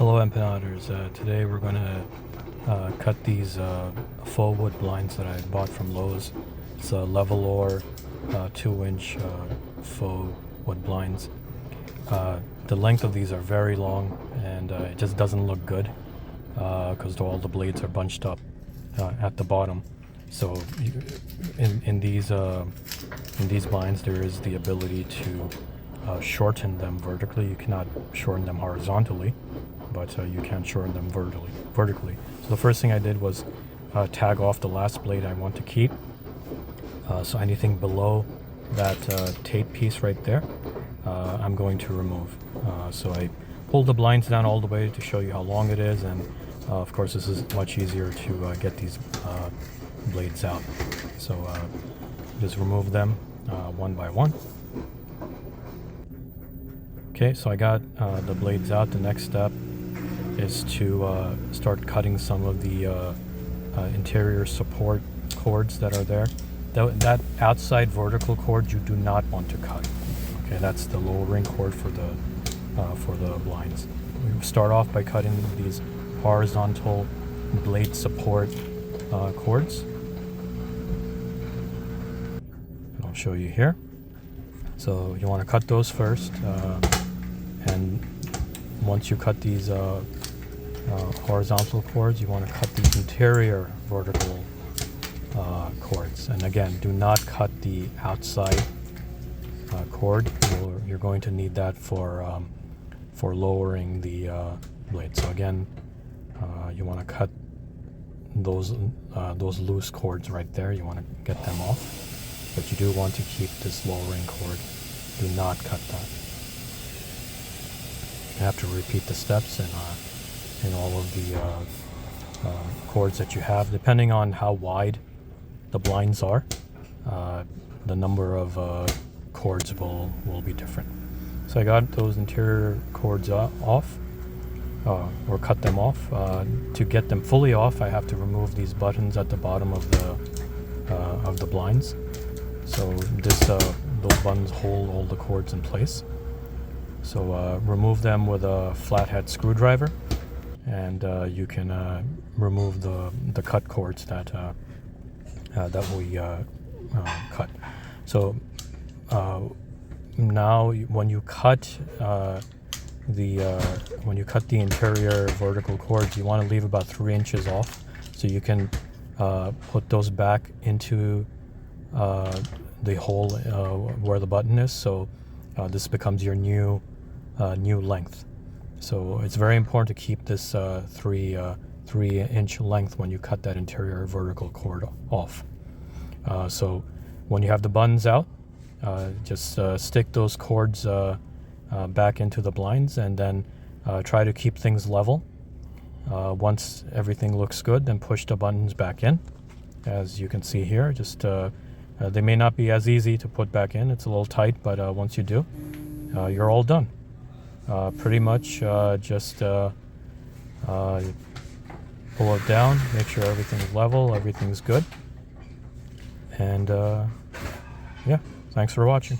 Hello empanaders. Today we're going to cut these faux wood blinds that I bought from Lowe's. It's a Levolor 2-inch faux wood blinds. The length of these are very long, and it just doesn't look good because all the blades are bunched up at the bottom. So in these blinds there is the ability to shorten them vertically. You cannot shorten them horizontally, but you can shorten them vertically. So the first thing I did was tag off the last blade I want to keep. So anything below that tape piece right there, I'm going to remove. So I pulled the blinds down all the way to show you how long it is, and of course this is much easier to get these blades out. So just remove them one by one. Okay, so I got the blades out. The next step is to start cutting some of the interior support cords that are there. That outside vertical cord you do not want to cut. Okay, that's the lowering cord for the blinds. We start off by cutting these horizontal blade support cords. And I'll show you here. So you want to cut those first, and once you cut these horizontal cords, you want to cut the interior vertical cords. And again, do not cut the outside cord. You're going to need that for lowering the blade. So again, you want to cut those loose cords right there. You want to get them off. But you do want to keep this lowering cord. Do not cut that. You have to repeat the steps in all of the cords that you have. Depending on how wide the blinds are, the number of cords will be different. So I got those interior cords off, or cut them off. To get them fully off, I have to remove these buttons at the bottom of the blinds. So those buttons hold all the cords in place. So remove them with a flathead screwdriver, and you can remove the cut cords that we cut. So now when you cut the interior vertical cords, you want to leave about 3 inches off, so you can put those back into the hole where the button is. So this becomes your new length. So it's very important to keep this 3-inch length when you cut that interior vertical cord off. So when you have the buttons out, just stick those cords back into the blinds, and then try to keep things level. Once everything looks good, then push the buttons back in. As you can see here, just they may not be as easy to put back in. It's a little tight, but once you do, you're all done. Pretty much just pull it down, make sure everything's level, everything's good. And yeah, thanks for watching.